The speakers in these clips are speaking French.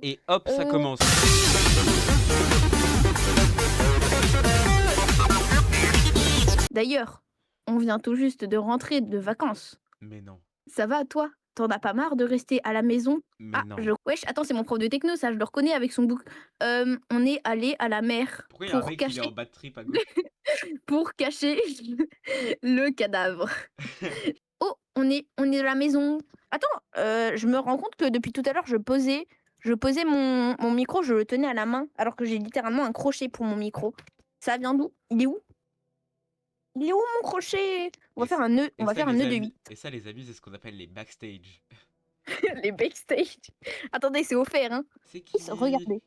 Et hop, ça Euh, commence. D'ailleurs, on vient tout juste de rentrer de vacances. Mais non, Ça va, toi? T'en as pas marre de rester à la maison? mais Ah, non. wesh, attends, c'est mon prof de techno, ça, je le reconnais avec son bouc. On est allé à la mer Pourquoi il y a un mec, il est en bad trip à gauche? pour cacher le cadavre. Oh, on est à la maison. Attends, je me rends compte que depuis tout à l'heure, je posais mon micro, je le tenais à la main, alors que j'ai littéralement un crochet pour mon micro. Ça vient d'où? Il est où? Il est où mon crochet? On va Et, faire un nœud, on et va ça, faire un les nœud de amis, 8. et ça, les amis, c'est ce qu'on appelle les backstage. Les backstage. Attendez, c'est offert, hein. C'est qui? Regardez.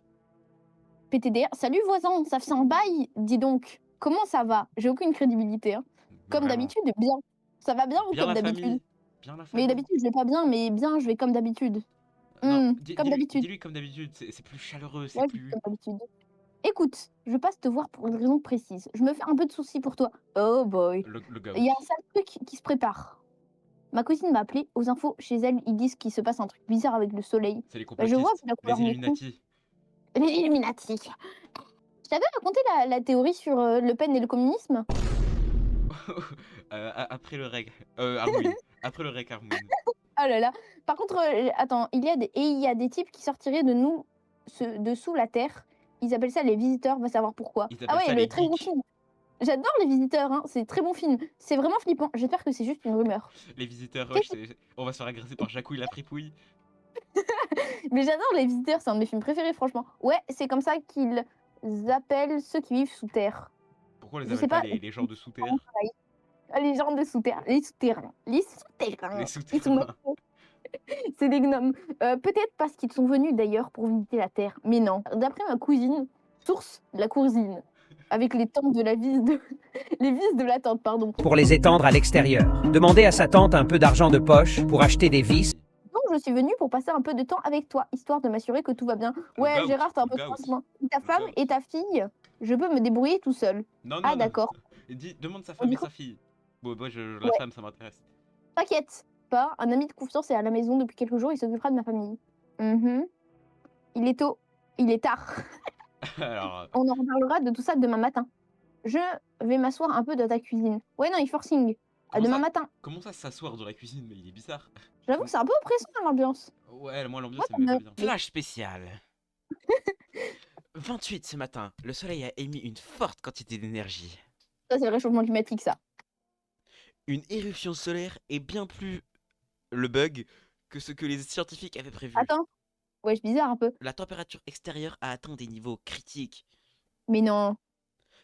PTDR. Salut voisin, ça fait un bail. Dis donc, comment ça va? J'ai aucune crédibilité, hein. Comme Vraiment. d'habitude, bien. Ça va bien ou Bien comme la d'habitude? famille. Bien la Mais famille. d'habitude, je vais pas bien, mais bien, je vais comme d'habitude. Non, Comme dis-lui, d'habitude. dis-lui comme d'habitude, c'est plus chaleureux, c'est Ouais, je vais plus... comme d'habitude. Écoute, je passe te voir pour une raison précise. Je me fais un peu de soucis pour toi. Oh boy. Le Il y a gout. un sale truc qui se prépare. Ma cousine m'a appelé. Aux infos, chez elle, ils disent qu'il se passe un truc bizarre avec le soleil. C'est les Bah, je vois complotistes, vu la couleur les de mes coups. Illuminati. Les Illuminati. Je t'avais raconté la théorie sur Le Pen et le communisme? Après le reg... Armouine. Après le reg Armouine. Ah là là. Par contre, attends, il y a des types qui sortiraient de nous, dessous la Terre. Ils appellent ça les visiteurs, va savoir pourquoi. Ils Ah appellent ouais, ça les le très bon geeks. film. J'adore les visiteurs, hein. C'est très bon film. C'est vraiment flippant. J'espère que c'est juste une rumeur. Les visiteurs rush, Qu'est-ce on va se faire agresser par Jacouille la fripouille. Mais j'adore les visiteurs, c'est un de mes films préférés, franchement. Ouais, c'est comme ça qu'ils appellent ceux qui vivent sous terre. Pourquoi on les Je appelle sais pas pas. les gens de sous terre? Les gens de sous terre, les souterrains, les Les souterrains. Ils sont souterrains. magnifiques. C'est des gnomes. Peut-être parce qu'ils sont venus d'ailleurs pour visiter la Terre. Mais non. D'après ma cousine, source la cousine, avec les tentes de la vis de... les vis de la tente, pardon. Pour les étendre à l'extérieur. Demandez à sa tante un peu d'argent de poche pour acheter des vis. Donc je suis venue pour passer un peu de temps avec toi, histoire de m'assurer que tout va bien. Le Ouais, gout. Gérard, t'as un Le peu de gout. pincement. Ta Le femme gout. et ta fille, je peux me débrouiller tout seul. Non, Ah non, non. d'accord. Demande sa On femme dit et quoi? sa fille. Bon, moi, la Ouais. femme, ça m'intéresse. T'inquiète pas, un ami de confiance est à la maison depuis quelques jours, il s'occupera de ma famille. Mhm. Il est tôt, il est tard. Alors, On en reparlera de tout ça demain matin. Je vais m'asseoir un peu dans ta cuisine. Ouais, non, il forcing. À demain matin. comment ça s'asseoir dans la cuisine? Mais il est bizarre. J'avoue que c'est un peu oppressant l'ambiance. Ouais, moi, Moi, l'ambiance, ça elle me va me bien. Flash spécial. 28 ce matin, le soleil a émis une forte quantité d'énergie. Ça, c'est le réchauffement climatique, ça. Une éruption solaire est bien plus le bug que ce que les scientifiques avaient prévu. Attends. Ouais, c'est bizarre un peu. La température extérieure a atteint des niveaux critiques. Mais non.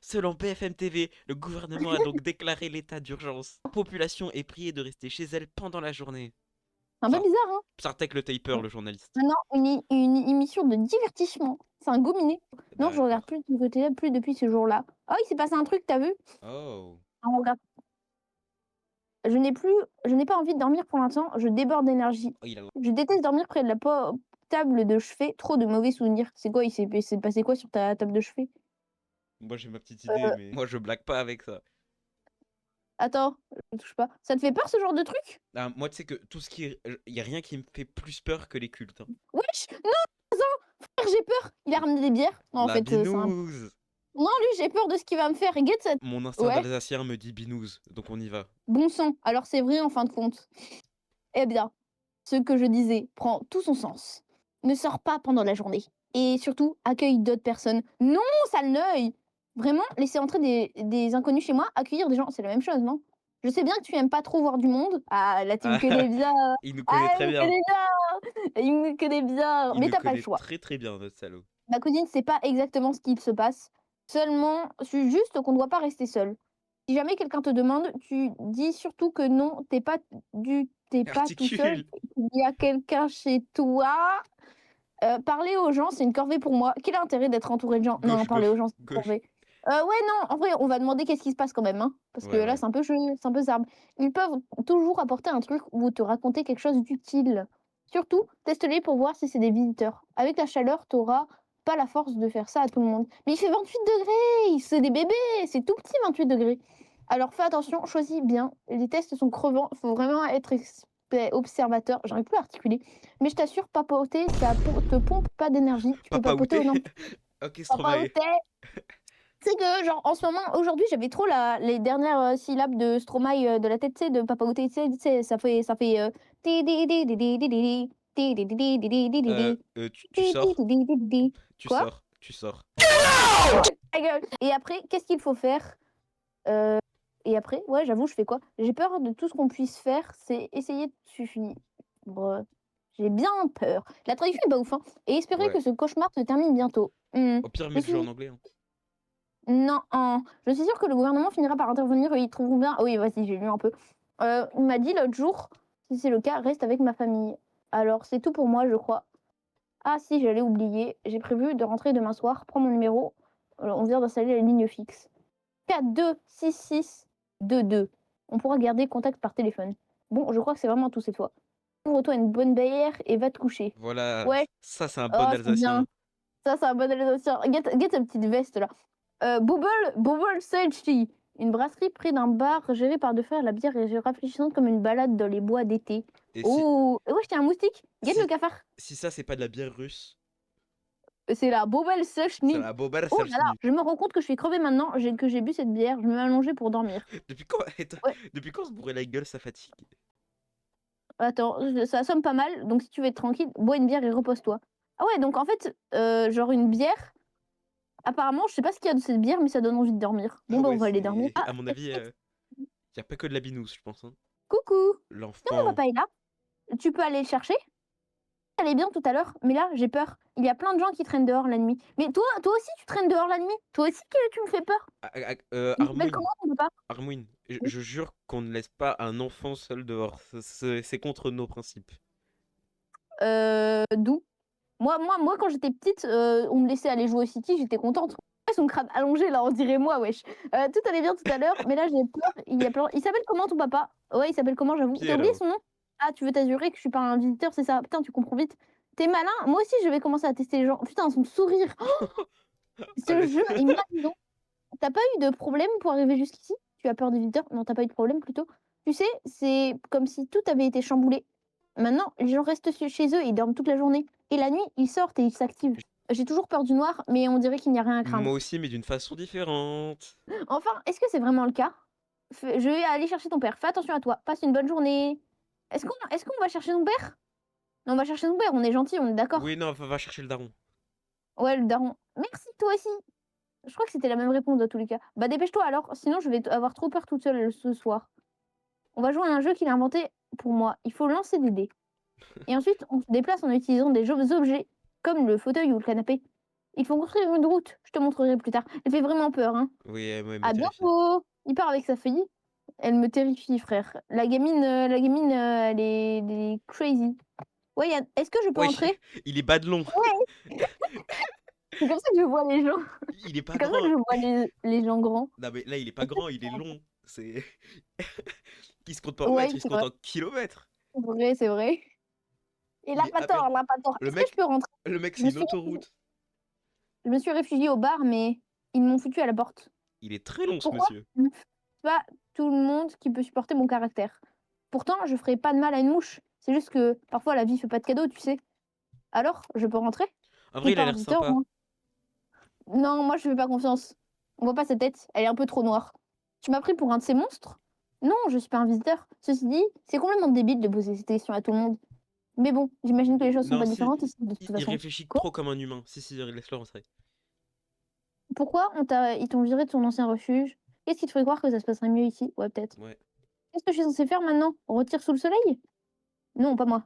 Selon BFM TV, le gouvernement a donc déclaré l'état d'urgence. La population est priée de rester chez elle pendant la journée. C'est un peu bizarre, hein. Sartek le taper, le journaliste. Maintenant, une émission de divertissement. C'est un gominé. Non, je regarde plus de ton côté, plus depuis ce jour-là. Oh, il s'est passé un truc, t'as vu? Oh. On regarde. Je n'ai pas envie de dormir pour l'instant, je déborde d'énergie. Oh, il a... Je déteste dormir près de la table de chevet, trop de mauvais souvenirs. C'est quoi, il s'est passé quoi sur ta table de chevet? Moi j'ai ma petite idée, mais moi je blague pas avec ça. Attends, je touche pas. Ça te fait peur ce genre de truc? Ah, moi tu sais que tout ce qui est... Y a rien qui me fait plus peur que les cultes. Hein. Wesh, non, frère, j'ai peur. Il a ramené des bières. Non, en La fait, binouze. Non, lui, j'ai peur de ce qu'il va me faire. Get ça. Mon instinct Ouais. d'Alsacien me dit binouze, donc on y va. Bon sang, alors c'est vrai en fin de compte. Eh bien, ce que je disais prend tout son sens. Ne sors pas pendant la journée. Et surtout, accueille d'autres personnes. Non, sale œil. Vraiment, laisser entrer des inconnus chez moi, accueillir des gens, c'est la même chose, non? Je sais bien que tu aimes pas trop voir du monde. Ah, là, tu me connais bien. Il nous connaît très bien. Il me connaît bien. Mais t'as pas le choix. Très très bien, notre salaud. Ma cousine sait pas exactement ce qu'il se passe. Seulement, c'est juste qu'on ne doit pas rester seul. Si jamais quelqu'un te demande, tu dis surtout que non, t'es pas tout seul. Il y a quelqu'un chez toi. Parler aux gens, c'est une corvée pour moi. Quel intérêt d'être entouré de gens? Non, parler aux gens, c'est une corvée. Ouais, non, en vrai, on va demander qu'est-ce qui se passe quand même, hein, parce que là, c'est un peu zarbe. Ils peuvent toujours apporter un truc ou te raconter quelque chose d'utile. Surtout, teste-les pour voir si c'est des visiteurs. Avec la chaleur, t'auras pas la force de faire ça à tout le monde. Mais il fait 28 degrés, c'est des bébés, c'est tout petit 28 degrés. Alors fais attention, choisis bien. Les tests sont crevants, faut vraiment être observateur, j'arrive plus à articuler. Mais je t'assure, papoter, ça te pompe pas d'énergie. Tu peux papoter au nom. Ok, Stromae. Papoter. C'est que, genre, en ce moment, aujourd'hui, j'avais trop les dernières syllabes de Stromae de la tête, tu sais, de papoter, tu sais, ça fait. Tu sors. Tu Quoi? sors. Tu sors. Ta gueule. Et après, qu'est-ce qu'il faut faire? Et après, ouais, j'avoue, je fais quoi? J'ai peur de tout ce qu'on puisse faire, c'est essayer de suffire. J'ai bien peur. La traduction est pas ouf, hein. Et espérer Ouais. que ce cauchemar se termine bientôt. Au pire, Je mets le jeu suis... en anglais. Hein. Non, je suis sûre que le gouvernement finira par intervenir et ils trouveront bien. Oui, vas-y, j'ai lu un peu. Il m'a dit l'autre jour, si c'est le cas, reste avec ma famille. Alors, c'est tout pour moi, je crois. Ah si, j'allais oublier. J'ai prévu de rentrer demain soir. Prends mon numéro. On vient d'installer la ligne fixe. 426622. On pourra garder contact par téléphone. Bon, je crois que c'est vraiment tout cette fois. Ouvre-toi une bonne bière et va te coucher. Voilà. Ouais. Ça, c'est un Oh, bon c'est Alsacien. bien. Ça, c'est un bon Alsacien. Get ta petite veste là. Bubble Selchi. Une brasserie près d'un bar géré par deux frères. La bière est rafraîchissante comme une balade dans les bois d'été. Et Oh, ouais, j'étais un moustique. Get le cafard. si ça, c'est pas de la bière russe, C'est la Bubble c'est Selchi. la Bobar Oh là là, je me rends compte que je suis crevée maintenant que j'ai bu cette bière. Je me mets allongée pour dormir. Depuis quand, Ouais. depuis quand se bourrer la gueule, ça fatigue? Attends, ça sonne pas mal, donc si tu veux être tranquille, bois une bière et repose-toi. Ah ouais, donc en fait, genre une bière, apparemment, je sais pas ce qu'il y a de cette bière, mais ça donne envie de dormir. Bon, Ah bah, ouais, on va aller dormir. Ah, à mon avis, il y a pas que de la binouse, je pense. Hein. coucou! Non, L'enfant. mon papa est là. Tu peux aller le chercher? Elle est bien tout à l'heure, mais là, j'ai peur. Il y a plein de gens qui traînent dehors la nuit. Mais toi aussi, tu traînes dehors la nuit? Toi aussi, tu me fais peur? Il s'appelle Armouine. comment ton papa? Armouine, Oui. je jure qu'on ne laisse pas un enfant seul dehors. C'est contre nos principes. D'où? Moi, quand j'étais petite, on me laissait aller jouer au City, j'étais contente. Son crâne allongé, là, on dirait moi, wesh. Tout allait bien tout à l'heure, mais là, j'ai peur. Il s'appelle comment ton papa? Ouais, il s'appelle comment, j'avoue. T'as oublié Piero. son nom? Ah, tu veux t'assurer que je suis pas un visiteur, c'est ça? Putain, tu comprends vite. T'es malin. Moi aussi, je vais commencer à tester les gens. Putain, son sourire. Ce Allez. jeu est magnifique. T'as pas eu de problème pour arriver jusqu'ici? Tu as peur des visiteurs? Non, t'as pas eu de problème plutôt. Tu sais, c'est comme si tout avait été chamboulé. Maintenant, les gens restent chez eux et ils dorment toute la journée. Et la nuit, ils sortent et ils s'activent. J'ai toujours peur du noir, mais on dirait qu'il n'y a rien à craindre. Moi aussi, mais d'une façon différente. Enfin, est-ce que c'est vraiment le cas? Je vais aller chercher ton père. Fais attention à toi. Passe une bonne journée. Est-ce qu'on va chercher ton père? Non, on va chercher ton père. On est gentil, on est d'accord. Oui, non, va chercher le daron. Ouais, le daron. Merci, toi aussi. Je crois que c'était la même réponse dans tous les cas. Bah dépêche-toi alors, sinon je vais avoir trop peur toute seule ce soir. On va jouer à un jeu qu'il a inventé pour moi. Il faut lancer des dés. Et ensuite, on se déplace en utilisant des objets, comme le fauteuil ou le canapé. Il faut construire une route. Je te montrerai plus tard. Elle fait vraiment peur, hein. Oui, elle me À terrifie. bientôt. Il part avec sa fille. Elle me terrifie, frère. La gamine, elle est crazy. Ouais, est-ce que je peux Ouais, entrer? il est bas de long. C'est comme ça que je vois les gens. Il est pas C'est comme ça grand. que je vois les gens grands. Non, mais là, il est pas grand, il est long. C'est. Il se compte pas en Ouais, mètres, il se c'est compte vrai. en kilomètres. C'est vrai, c'est vrai. Et là, Il est- pas ah, tort, merde. là, pas tort. Le Est-ce mec- que je peux rentrer? Le mec, Je c'est me une suis autoroute. Je me suis réfugiée au bar, mais ils m'ont foutu à la porte. Il est très long, ce Pourquoi? monsieur. C'est pas tout le monde qui peut supporter mon caractère. Pourtant, je ferai pas de mal à une mouche. C'est juste que parfois la vie fait pas de cadeaux, tu sais. Alors, je peux rentrer? En T'es vrai, il pas a un l'air visiteur, sympa. moi. Non, moi je fais pas confiance. On voit pas sa tête, elle est un peu trop noire. Tu m'as pris pour un de ces monstres? Non, je suis pas un visiteur. Ceci dit, c'est complètement débile de poser cette question à tout le monde. Mais bon, j'imagine que les choses sont Non, pas si. différentes ici de toute Il façon. réfléchit Quoi? trop comme un humain. Si, laisse-le rentrer. Pourquoi ils t'ont viré de ton ancien refuge? Qu'est-ce qui te ferait croire que ça se passerait mieux ici? Ouais, peut-être. Ouais. Qu'est-ce que je suis censée faire maintenant? Retire sous le soleil? Non, pas moi.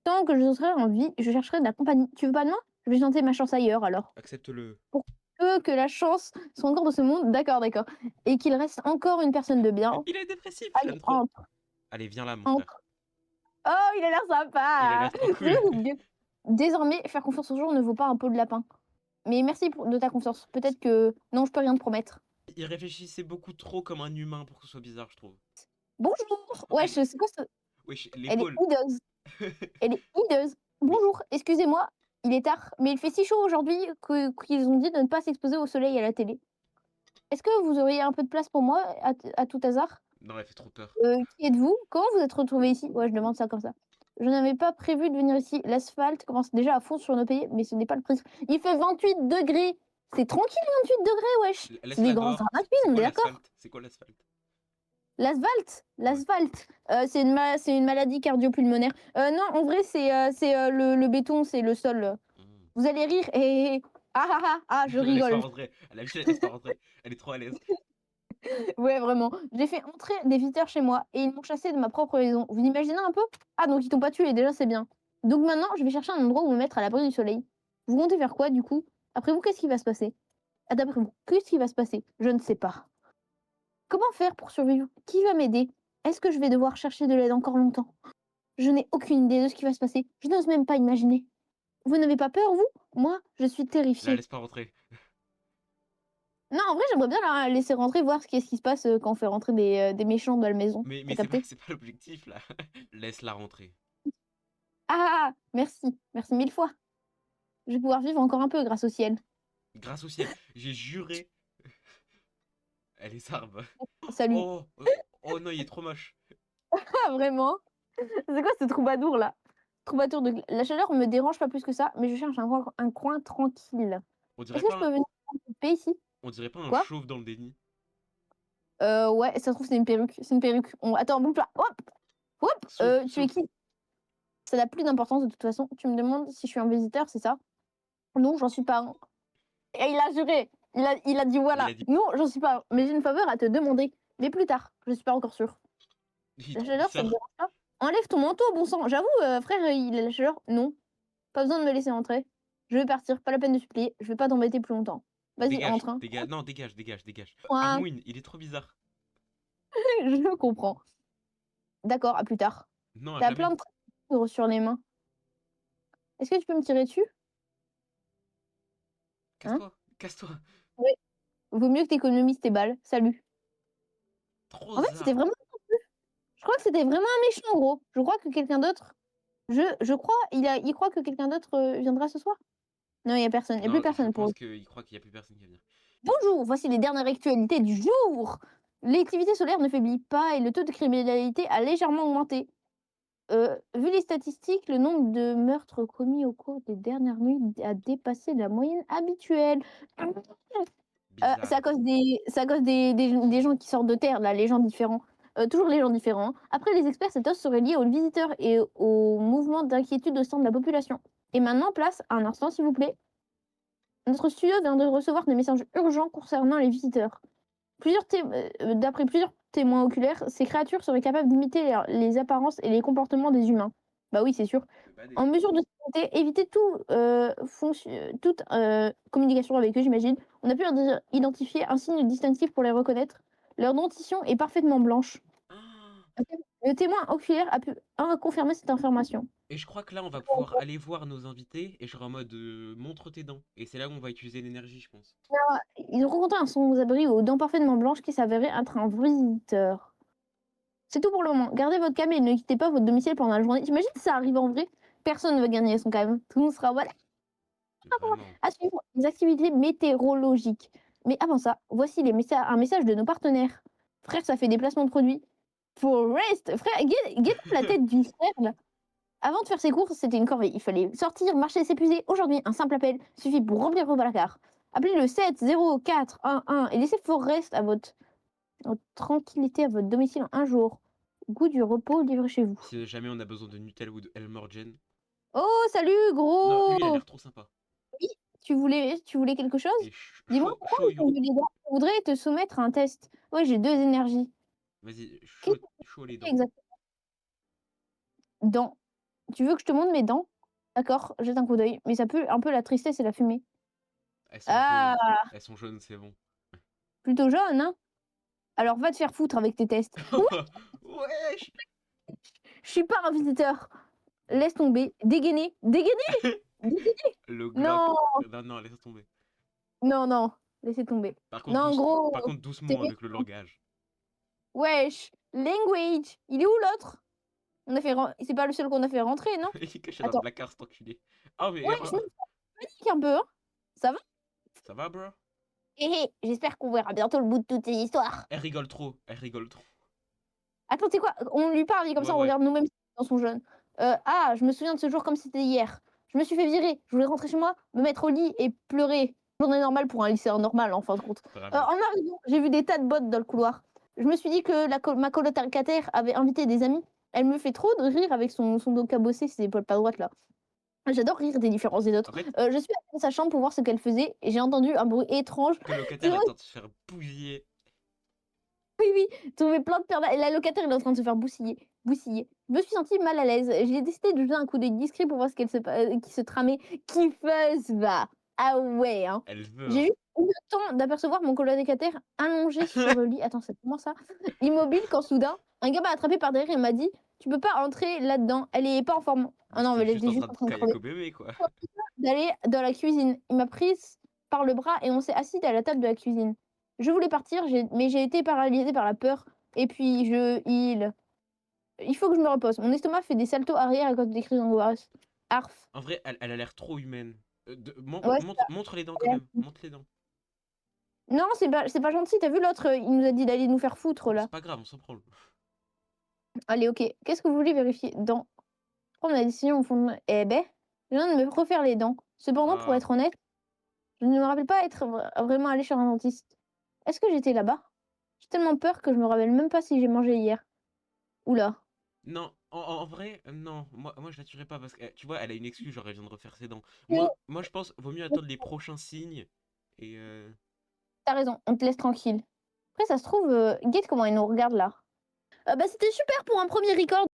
Tant que je serai en vie, je chercherai de la compagnie. Tu veux pas de moi? Je vais tenter ma chance ailleurs alors. Accepte-le. Que la chance soit encore dans ce monde, d'accord. Et qu'il reste encore une personne de bien. Il est dépressif, Allez, j'aime trop. entre. Allez, viens là, mon frère. Oh, il a l'air Il a sympa. l'air trop cool. Désormais, faire confiance aux gens ne vaut pas un pot de lapin. Mais merci de ta confiance. Peut-être que... Non, je peux rien te promettre. Il réfléchissait beaucoup trop comme un humain pour que ce soit bizarre, je trouve. Bonjour. Ouais, c'est quoi ça? Wesh, Elle est l'épaule. hideuse. Elle est hideuse. Bonjour, excusez-moi, il est tard, mais il fait si chaud aujourd'hui qu'ils ont dit de ne pas s'exposer au soleil à la télé. Est-ce que vous auriez un peu de place pour moi, à tout hasard? Non, elle fait trop peur. Qui êtes-vous? Comment vous êtes retrouvés ici? Ouais, je demande ça comme ça. Je n'avais pas prévu de venir ici. L'asphalte commence déjà à fondre sur nos pays, mais ce n'est pas le prisme. Il fait 28 degrés. C'est tranquille, 28 degrés, wesh. C'est des Laisse-la grands dehors. drama C'est queens, on quoi est d'accord? l'asphalte? C'est quoi l'asphalte? L'asphalte, c'est une maladie cardio-pulmonaire. Non, en vrai, c'est le béton, c'est le sol. Hmm. Vous allez rire et ah ah ah ah, je La laisse pas rigole. rentrer. Elle a vu, la laisse pas rentrer. Elle est trop à l'aise. Ouais, vraiment. J'ai fait entrer des visiteurs chez moi et ils m'ont chassé de ma propre maison. Vous imaginez un peu? Ah, donc ils t'ont pas tué, déjà c'est bien. Donc maintenant, je vais chercher un endroit où me mettre à l'abri du soleil. Vous comptez faire quoi du coup? Après vous, qu'est-ce qui va se passer? Ah, d'après vous, qu'est-ce qui va se passer? Je ne sais pas. Comment faire pour survivre? Qui va m'aider? Est-ce que je vais devoir chercher de l'aide encore longtemps? Je n'ai aucune idée de ce qui va se passer. Je n'ose même pas imaginer. Vous n'avez pas peur, vous? Moi, je suis La terrifiée. laisse pas rentrer. Non, en vrai, j'aimerais bien la laisser rentrer, voir ce qui se passe quand on fait rentrer des méchants dans la maison. Mais T'as capté? c'est pas l'objectif là. Laisse-la rentrer. Ah, merci. Merci mille fois. Je vais pouvoir vivre encore un peu grâce au ciel. Grâce au ciel, j'ai juré. Elle est sarbe. Salut. Oh, oh non, il est trop moche. Ah, vraiment? C'est quoi ce troubadour là? Troubadour de... La chaleur me dérange pas plus que ça, mais je cherche un coin tranquille. On Est-ce dirait que je pas peux un, venir camper ici? on dirait pas un Quoi? chauve dans le déni. Ouais, ça se trouve c'est une perruque. C'est une perruque. Attends, bouge pas. Hop! Hop! Souffle, Tu es souffle. qui? Ça n'a plus d'importance de toute façon. Tu me demandes si je suis un visiteur, c'est ça? Non, j'en suis pas un. Et il a juré. Il a dit voilà. Il a dit. Non, j'en suis pas un. Mais j'ai une faveur à te demander. Mais plus tard. Je suis pas encore sûre. Il est La trop chaleur, ça te bizarre. dérange pas? Enlève ton manteau, bon sang. J'avoue, frère, il a la chaleur. Non. Pas besoin de me laisser entrer. Je vais partir. Pas la peine de supplier. Je vais pas t'embêter plus longtemps. Vas-y, Dégage, entre. Hein. dégage. Non, dégage, dégage, dégage. Ouin. Armouine, il est trop bizarre. Je comprends. D'accord, à plus tard. Non, T'as jamais. plein de trucs sur les mains. Est-ce que tu peux me tirer dessus? Hein? Casse-toi, casse-toi. Oui. Vaut mieux que t'économises tes balles. Salut. Trop En fait, c'était zarbe. vraiment. Je crois que c'était vraiment un méchant, gros. Je crois que quelqu'un d'autre. Je crois. Il croit que quelqu'un d'autre viendra ce soir. Non, il n'y a personne. Il n'y a plus Non, je personne pour pense eux. qu'il croit qu'il y a plus personne qui va venir. Bonjour, voici les dernières actualités du jour. L'activité solaire ne faiblit pas et le taux de criminalité a légèrement augmenté. Vu les statistiques, le nombre de meurtres commis au cours des dernières nuits a dépassé la moyenne habituelle. C'est Bizarre. à cause des gens qui sortent de terre, là, les gens différents. Toujours les gens différents. Hein. Après, les experts, cette hausse serait liée aux visiteurs et au mouvement d'inquiétude au sein de la population. Et maintenant, place, un instant, s'il vous plaît. Notre studio vient de recevoir des messages urgents concernant les visiteurs. D'après plusieurs témoins oculaires, ces créatures seraient capables d'imiter les apparences et les comportements des humains. Bah oui, c'est sûr. En mesure de sécurité, éviter toute communication avec eux, j'imagine. On a pu identifier un signe distinctif pour les reconnaître. Leur dentition est parfaitement blanche. Ah. Le témoin oculaire a pu confirmer cette information. Et je crois que là, on va pouvoir aller voir nos invités et je serai en mode montre tes dents. Et c'est là où on va utiliser l'énergie, je pense. Ils ont rencontré un sans-abri aux dents parfaitement blanches qui s'avérait être un visiteur. C'est tout pour le moment. Gardez votre calme et ne quittez pas votre domicile pendant la journée. T'imagines si ça arrive en vrai? Personne ne va gagner son calme. Tout le monde sera voilà. Vraiment. À suivre les activités météorologiques. Mais avant ça, voici un message de nos partenaires. Frère, ça fait des placements de produits. Forest, frère, guette la tête du frère là. Avant de faire ses courses, c'était une corvée. Il fallait sortir, marcher, s'épuiser. Aujourd'hui, un simple appel suffit pour remplir vos placards. Appelez le 70411 et laissez Forest à votre tranquillité à votre domicile en un jour. Goût du repos livré chez vous. Si jamais on a besoin de Nutella ou de Elmorgen. Oh, salut, Non, gros! lui, il a l'air trop sympa. Oui, tu voulais quelque chose? Et Dis-moi pourquoi je voudrais te soumettre à un test. Ouais, j'ai 2 énergies. Vas-y, chaud les dents. Exactement. Dents. Tu veux que je te montre mes dents? D'accord, jette un coup d'œil. Mais ça pue un peu la tristesse et la fumée. Elles sont Ah, jaunes. Elles sont jaunes, c'est bon. plutôt jaune, hein? Alors va te faire foutre avec tes tests. Wesh. Je suis pas un visiteur. Laisse tomber. Dégainer. Dégainer. Le Non, Glock. Non, laisse tomber. non. Laissez tomber. Par contre, Non, gros. par contre doucement avec le langage. Wesh. Language. Il est où l'autre? C'est pas le seul qu'on a fait rentrer, non? Il est caché dans Attends. le placard, cet enculé. Ah, mais Ouais, je panique un peu, hein. Ça va? ça va, bro? Hé, j'espère qu'on verra bientôt le bout de toutes ces histoires. Elle rigole trop, elle rigole trop. Attends, tu sais quoi? On lui parle et comme ça Ouais, on ouais. regarde nous-mêmes dans son jeune. Ah, je me souviens de ce jour comme si c'était hier. Je me suis fait virer. Je voulais rentrer chez moi, me mettre au lit et pleurer. Journée normale pour un lycéen normal en fin de compte. Vraiment. En arrivant, j'ai vu des tas de bottes dans le couloir. Je me suis dit que ma colocataire avait invité des amis. Elle me fait trop de rire avec son dos cabossé, ses épaules pas droites là. J'adore rire des différences des autres. En fait, Je suis allée dans sa chambre pour voir ce qu'elle faisait et j'ai entendu un bruit étrange. que le locataire C'est est en vrai, train de se faire bousiller. oui, trouver plein de perles et la locataire, elle est en train de se faire bousiller. Je me suis sentie mal à l'aise. J'ai décidé de jeter un coup d'œil discret pour voir ce qui se tramait. Kiffeuse, va! Ah ouais, hein. Elle veut, J'ai hein. juste eu le temps d'apercevoir mon colocataire allongé sur le lit. Attends, c'est comment ça? Immobile quand soudain, un gars m'a attrapé par derrière et m'a dit: «Tu peux pas entrer là-dedans, elle est pas en forme». Ah Mais non, mais c'était elle juste était en juste train en de train de crever. Kayako bébé, quoi. D'aller dans la cuisine. Il m'a prise par le bras et on s'est assis à la table de la cuisine. Je voulais partir, mais j'ai été paralysée par la peur et puis il faut que je me repose. Mon estomac fait des saltos arrière à cause des crises d'angoisse. Arf. En vrai, elle a l'air trop humaine. Ouais, Montre les dents quand c'est même. Montre les dents. non, c'est pas gentil. T'as vu l'autre, il nous a dit d'aller nous faire foutre là. C'est pas grave, on s'en prend. Allez, OK. Qu'est-ce que vous voulez vérifier? Dents. Prendre la décision au fond de... Eh ben, je viens de me refaire les dents. Cependant, pour Ah, être honnête, je ne me rappelle pas être vraiment allée chez un dentiste. Est-ce que j'étais là-bas? J'ai tellement peur que je me rappelle même pas si j'ai mangé hier. Oula. non, en vrai, non. Moi, je la tuerais pas parce que, tu vois, elle a une excuse, genre elle vient de refaire ses dents. Oui, Moi, je pense, vaut mieux attendre les prochains signes. Et t'as raison, on te laisse tranquille. Après, ça se trouve, guette comment ils nous regardent là. Bah, c'était super pour un premier record.